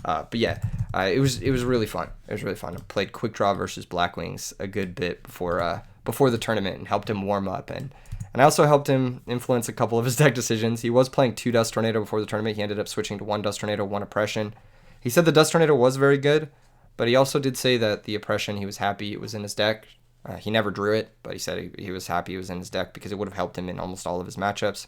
But yeah, it was really fun. It was really fun. I played Quick Draw versus Blackwings a good bit before the tournament and helped him warm up. And I also helped him influence a couple of his deck decisions. He was playing 2 Dust Tornado before the tournament. He ended up switching to 1 Dust Tornado, 1 Oppression. He said the Dust Tornado was very good, but he also did say that the Oppression, he was happy it was in his deck. He never drew it, but he said he was happy it was in his deck because it would have helped him in almost all of his matchups.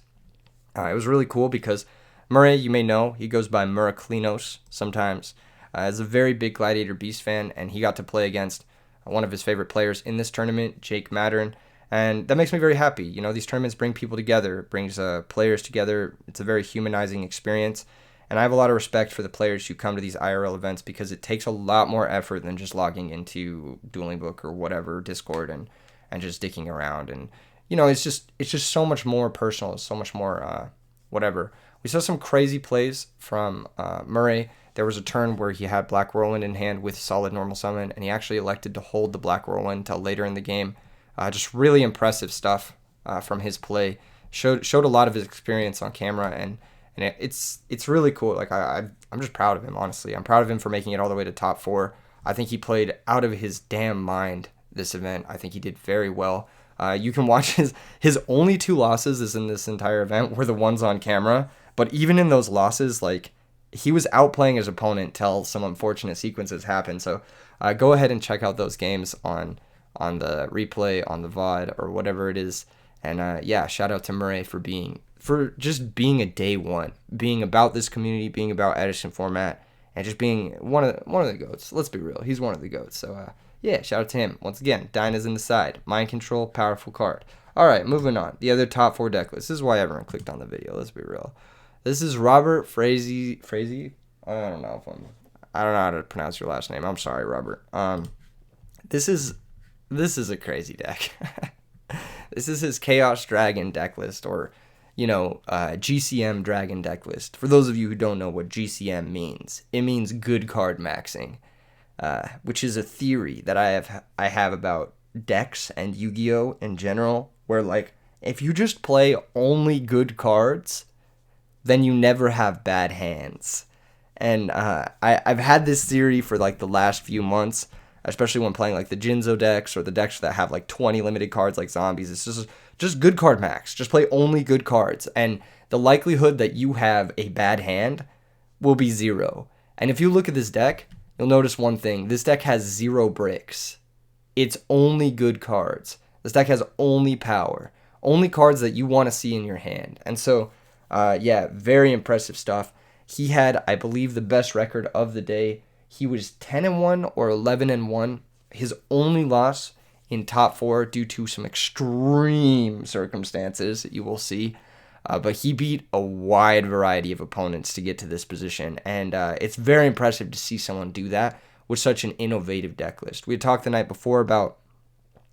It was really cool because Murray, you may know, he goes by Muraklinos sometimes. Is a very big Gladiator Beast fan, and he got to play against one of his favorite players in this tournament, Jake Mattern, and that makes me very happy. You know, these tournaments bring people together, it brings players together. It's a very humanizing experience, and I have a lot of respect for the players who come to these IRL events because it takes a lot more effort than just logging into Dueling Book or whatever, Discord, and just dicking around. And, you know, it's just so much more personal, it's so much more whatever. We saw some crazy plays from Murray. There was a turn where he had Black Whirlwind in hand with solid normal summon, and he actually elected to hold the Black Whirlwind until later in the game. Just really impressive stuff from his play. Showed a lot of his experience on camera, and it's really cool. Like I'm just proud of him, honestly. I'm proud of him for making it all the way to top 4. I think he played out of his damn mind this event. I think he did very well. You can watch his only 2 losses is in this entire event were the ones on camera. But even in those losses, like, he was outplaying his opponent till some unfortunate sequences happened. So go ahead and check out those games on the replay, on the VOD, or whatever it is. And yeah, shout out to Murray for just being a day one, being about this community, being about Edison format, and just being one of the GOATs. Let's be real, he's one of the GOATs. So yeah, shout out to him. Once again, Dyna's in the side. Mind Control, powerful card. All right, moving on. The other top 4 deck list. This is why everyone clicked on the video. Let's be real. This is Robert Frazee. I don't know how to pronounce your last name. I'm sorry, Robert. This is a crazy deck. This is his Chaos Dragon deck list, or GCM Dragon deck list. For those of you who don't know what GCM means, it means good card maxing, which is a theory that I have about decks and Yu-Gi-Oh in general, where like If you just play only good cards, then you never have bad hands. And I've had this theory for like the last few months, especially when playing like the Jinzo decks or the decks that have like 20 limited cards like zombies. It's just good card max. Just play only good cards. And the likelihood that you have a bad hand will be 0. And if you look at this deck, you'll notice one thing. This deck has 0 bricks. It's only good cards. This deck has only power. Only cards that you want to see in your hand. And so, yeah, very impressive stuff. He had, I believe, the best record of the day. He was 10-1 or 11-1. His only loss in top 4 due to some extreme circumstances, you will see. But he beat a wide variety of opponents to get to this position. And it's very impressive to see someone do that with such an innovative deck list. We had talked the night before about...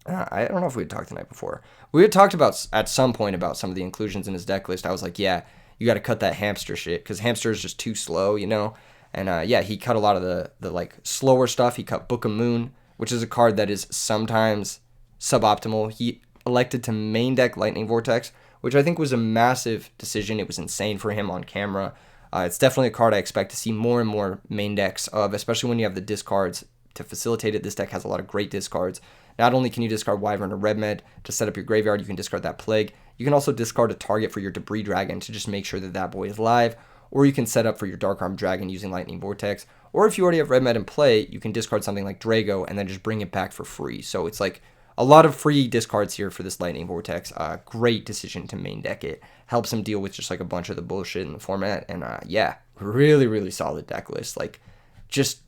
I don't know if we had talked the night before. We had talked about at some point about some of the inclusions in his deck list. I was like, yeah, you got to cut that hamster shit because hamster is just too slow, you know? And yeah, he cut a lot of the like slower stuff. He cut Book of Moon, which is a card that is sometimes suboptimal. He elected to main deck Lightning Vortex, which I think was a massive decision. It was insane for him on camera. It's definitely a card I expect to see more and more main decks of, especially when you have the discards to facilitate it. This deck has a lot of great discards. Not only can you discard Wyvern or Red Med to set up your graveyard, you can discard that Plague. You can also discard a target for your Debris Dragon to just make sure that that boy is live. Or you can set up for your Dark Arm Dragon using Lightning Vortex. Or if you already have Red Med in play, you can discard something like Drago and then just bring it back for free. So it's like a lot of free discards here for this Lightning Vortex. Great decision to main deck it. Helps him deal with just like a bunch of the bullshit in the format. And yeah, really, really solid deck list. Like just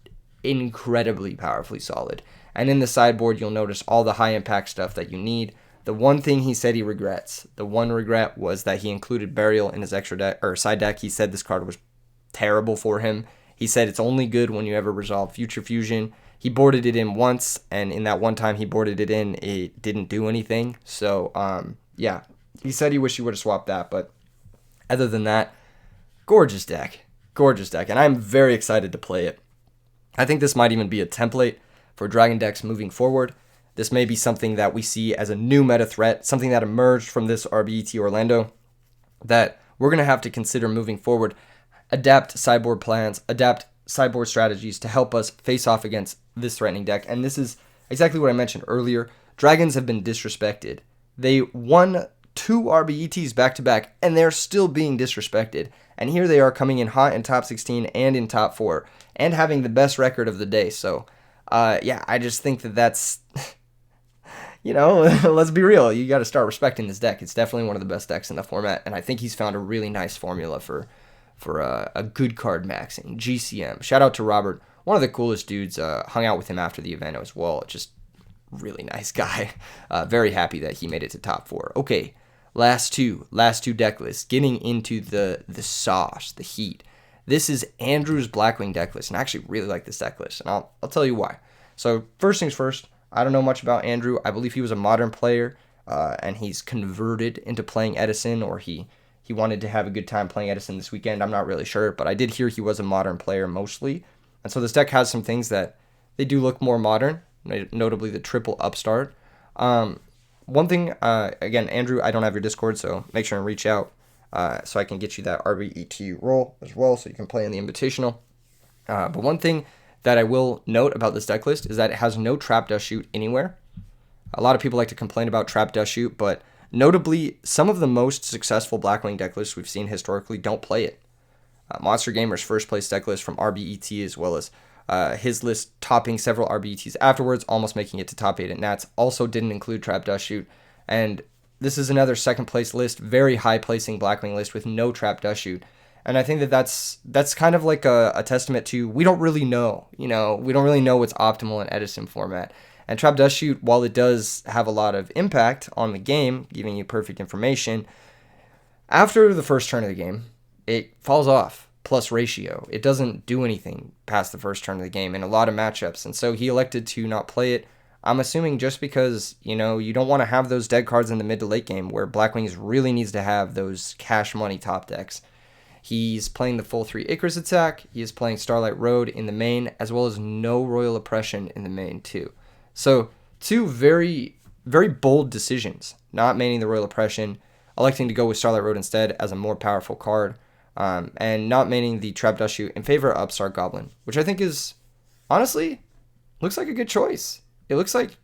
incredibly powerfully solid. And in the sideboard, you'll notice all the high impact stuff that you need. The one thing he said he regrets, the one regret was that he included Burial in his extra deck or side deck. He said this card was terrible for him. He said it's only good when you ever resolve Future Fusion. He boarded it in once, and in that one time he boarded it in, it didn't do anything. So, yeah, he said he wished he would have swapped that, but other than that, gorgeous deck. Gorgeous deck, and I'm very excited to play it. I think this might even be a template for Dragon decks moving forward. This may be something that we see as a new meta threat, something that emerged from this RBET Orlando that we're going to have to consider moving forward. Adapt sideboard plans, adapt sideboard strategies to help us face off against this threatening deck. And this is exactly what I mentioned earlier. Dragons have been disrespected. They won 2 RBETs back-to-back, and they're still being disrespected. And here they are coming in hot in top 16 and in top 4, and having the best record of the day. So, yeah, I just think that that's... You know, let's be real. You got to start respecting this deck. It's definitely one of the best decks in the format, and I think he's found a really nice formula for a good card maxing. GCM. Shout out to Robert, one of the coolest dudes. Hung out with him after the event as well. Just really nice guy. Very happy that he made it to top 4. Okay, last two deck lists. Getting into the sauce, the heat. This is Andrew's Blackwing deck list, and I actually really like this deck list, and I'll tell you why. So first things first. I don't know much about Andrew. I believe he was a Modern player, and he's converted into playing Edison, or he wanted to have a good time playing Edison this weekend. I'm not really sure, but I did hear he was a Modern player mostly. And so this deck has some things that they do look more modern, notably the triple upstart. One thing, again, Andrew, I don't have your Discord, so make sure and reach out so I can get you that RBET role as well, so you can play in the Invitational. But one thing that I will note about this deck list is that it has no Trap Dust Shoot anywhere. A lot of people like to complain about Trap Dust Shoot, but notably, some of the most successful Blackwing deck lists we've seen historically don't play it. Monster Gamer's first place deck list from RBET, as well as his list topping several RBETs afterwards, almost making it to top 8 at Nats, also didn't include Trap Dust Shoot. And this is another second place list, very high placing Blackwing list with no Trap Dust Shoot. And I think that that's kind of like a testament to we don't really know. We don't really know what's optimal in Edison format. And Trap Dust Shoot, while it does have a lot of impact on the game, giving you perfect information, after the first turn of the game, it falls off, plus ratio. It doesn't do anything past the first turn of the game in a lot of matchups. And so he elected to not play it. I'm assuming just because, you don't want to have those dead cards in the mid to late game where Blackwings really needs to have those cash money top decks. He's playing the full 3 Icarus attack. He is playing Starlight Road in the main, as well as no Royal Oppression in the main too. So 2 very very bold decisions, not maining the Royal Oppression, electing to go with Starlight Road instead as a more powerful card, and not maining the Trap Dust Shoot in favor of Upstart Goblin, which I think is, honestly, looks like a good choice. It looks like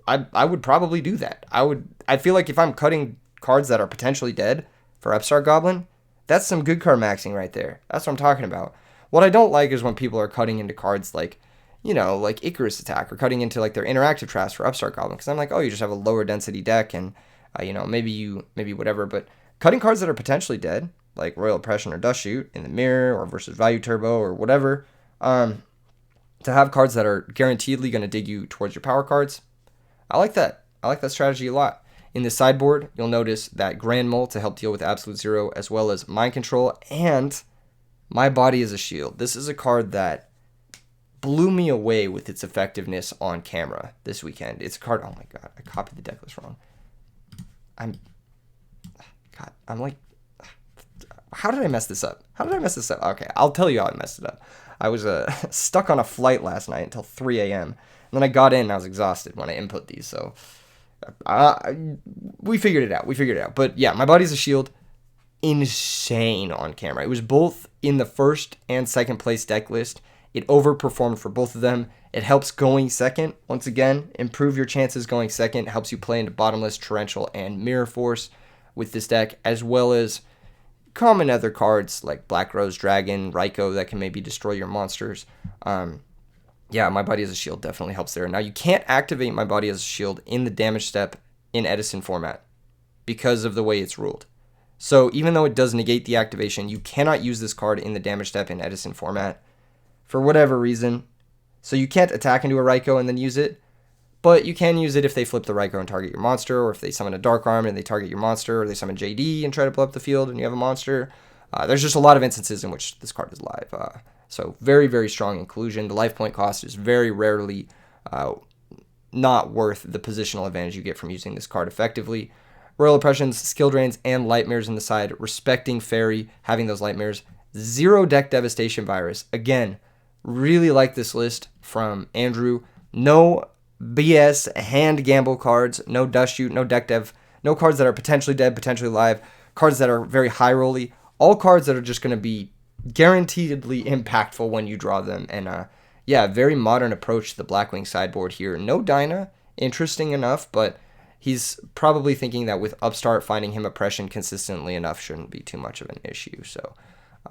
I would probably do that. I feel like if I'm cutting cards that are potentially dead for Upstart Goblin, that's some good card maxing right there. That's what I'm talking about. What I don't like is when people are cutting into cards like, like Icarus Attack, or cutting into like their interactive traps for Upstart Goblin, because I'm like, oh, you just have a lower density deck, and maybe whatever. But cutting cards that are potentially dead, like Royal Oppression or Dust Shoot in the mirror, or versus Value Turbo or whatever, to have cards that are guaranteedly going to dig you towards your power cards, I like that. I like that strategy a lot. In the sideboard, you'll notice that Grand Mole to help deal with Absolute Zero, as well as Mind Control and My Body as a Shield. This is a card that blew me away with its effectiveness on camera this weekend. It's a card, oh my god, I copied the deck list wrong. I'm like, how did I mess this up? Okay, I'll tell you how I messed it up. I was stuck on a flight last night until 3 a.m. And then I got in and I was exhausted when I input these. So we figured it out. But yeah, My Body's a Shield, insane on camera. It was both in the first and second place deck list. It overperformed for both of them. It helps going second. Once again, improve your chances going second. Helps you play into Bottomless, Torrential, and Mirror Force with this deck, as well as common other cards like Black Rose Dragon, Raikou that can maybe destroy your monsters. Yeah, My Body as a Shield definitely helps there. Now, you can't activate My Body as a Shield in the damage step in Edison format because of the way it's ruled. So even though it does negate the activation, you cannot use this card in the damage step in Edison format for whatever reason. So you can't attack into a Raikou and then use it, but you can use it if they flip the Raikou and target your monster, or if they summon a Dark Arm and they target your monster, or they summon JD and try to blow up the field and you have a monster. There's just a lot of instances in which this card is live. So very, very strong in collusion. The life point cost is very rarely not worth the positional advantage you get from using this card effectively. Royal Oppressions, Skill Drains, and Light Mirrors in the side. Respecting Fairy, having those Light Mirrors. 0 deck devastation virus. Again, really like this list from Andrew. No BS hand gamble cards, no Dust Shoot, no deck dev, no cards that are potentially dead, potentially live, cards that are very high rolly, all cards that are just going to be guaranteedly impactful when you draw them. And yeah, very modern approach to the Blackwing sideboard here. No Dyna, interesting enough, but he's probably thinking that with Upstart finding him oppression consistently enough shouldn't be too much of an issue. So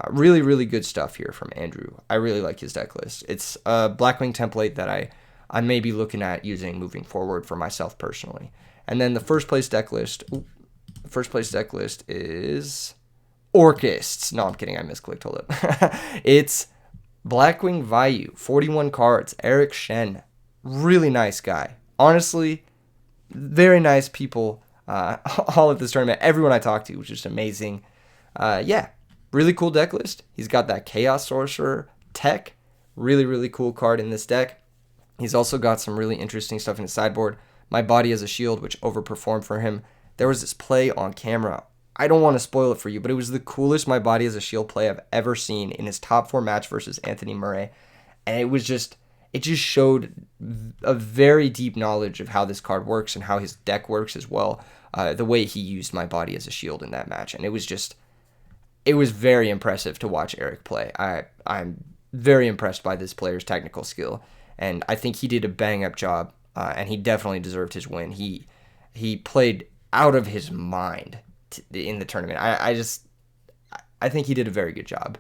really, really good stuff here from Andrew. I really like his deck list. It's a Blackwing template that I may be looking at using moving forward for myself personally. And then the first place deck list is Orcists. No, I'm kidding. I misclicked. Hold up. It's Blackwing Vayu, 41 cards. Eric Shen, really nice guy. Honestly, very nice people. All at this tournament. Everyone I talked to was just amazing. Yeah, really cool deck list. He's got that Chaos Sorcerer tech. Really, really cool card in this deck. He's also got some really interesting stuff in his sideboard. My Body as a Shield, which overperformed for him. There was this play on camera. I don't want to spoil it for you, but it was the coolest My Body as a Shield play I've ever seen in his top 4 match versus Anthony Murray. And it just showed a very deep knowledge of how this card works and how his deck works as well. The way he used My Body as a Shield in that match. And it was very impressive to watch Eric play. I'm very impressed by this player's technical skill. And I think he did a bang-up job, and he definitely deserved his win. He played out of his mind in the tournament. I think he did a very good job.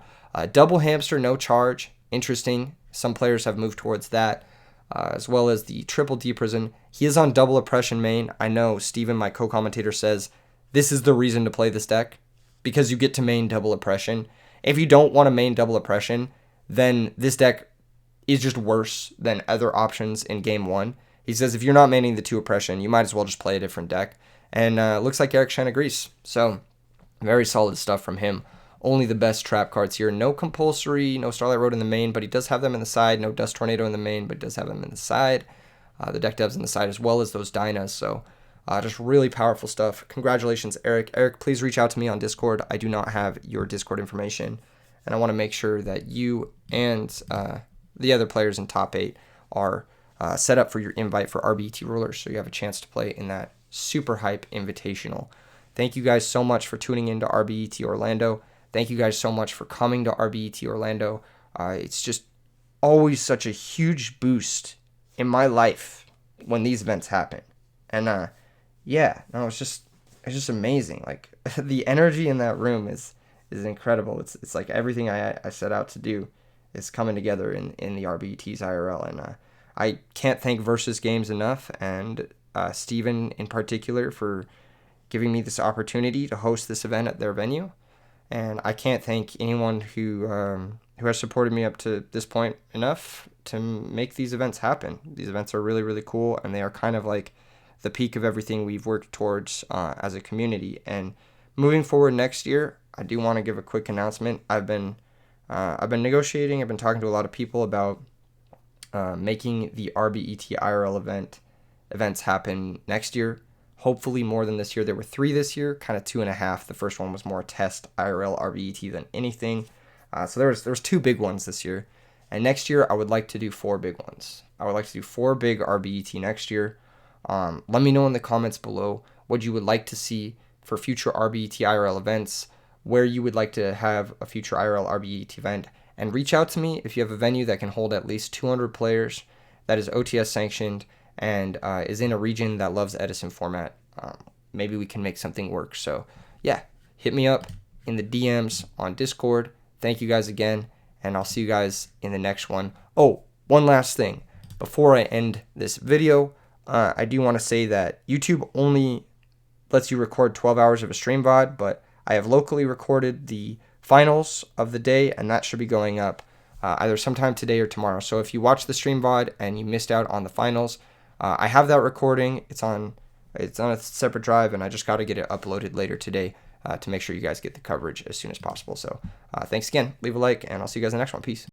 Double Hamster, no charge. Interesting. Some players have moved towards that, as well as the Triple D Prison. He is on Double Oppression main. I know Steven, my co-commentator, says this is the reason to play this deck, because you get to main Double Oppression. If you don't want to main Double Oppression, then this deck is just worse than other options in game 1. He says if you're not maining the 2 oppression, you might as well just play a different deck. And looks like Eric Shen agrees. So very solid stuff from him. Only the best trap cards here. No compulsory, no Starlight Road in the main, but he does have them in the side. No Dust Tornado in the main, but he does have them in the side. The deck devs in the side as well as those Dynas. So just really powerful stuff. Congratulations, Eric. Eric, please reach out to me on Discord. I do not have your Discord information. And I want to make sure that you and the other players in top 8 are set up for your invite for RBET Rulers, so you have a chance to play in that super hype invitational. Thank you guys so much for tuning into RBET Orlando. Thank you guys so much for coming to RBET Orlando. It's just always such a huge boost in my life when these events happen. And yeah, no, it's just amazing. Like the energy in that room is incredible. It's like everything I set out to do is coming together in the RBET's IRL, and I can't thank Versus Games enough, and Steven in particular for giving me this opportunity to host this event at their venue. And I can't thank anyone who has supported me up to this point enough to make these events happen. These events are really, really cool, and they are kind of like the peak of everything we've worked towards as a community. And moving forward next year, I do want to give a quick announcement. I've been negotiating. I've been talking to a lot of people about making the RBET IRL events happen next year. Hopefully more than this year. There were 3 this year, kind of 2.5. The first one was more a test IRL RBET than anything. So there was 2 big ones this year. And next year, I would like to do 4 big ones. I would like to do 4 big RBET next year. Let me know in the comments below what you would like to see for future RBET IRL events, where you would like to have a future IRL RBET event, and reach out to me if you have a venue that can hold at least 200 players, that is OTS sanctioned, and is in a region that loves Edison format. Maybe we can make something work. So yeah, hit me up in the DMs on Discord. Thank you guys again, and I'll see you guys in the next one. Oh, one last thing. Before I end this video, I do want to say that YouTube only lets you record 12 hours of a stream VOD, but I have locally recorded the finals of the day, and that should be going up either sometime today or tomorrow. So if you watch the stream VOD and you missed out on the finals, I have that recording. It's on a separate drive, and I just got to get it uploaded later today to make sure you guys get the coverage as soon as possible. So thanks again. Leave a like, and I'll see you guys in the next one. Peace.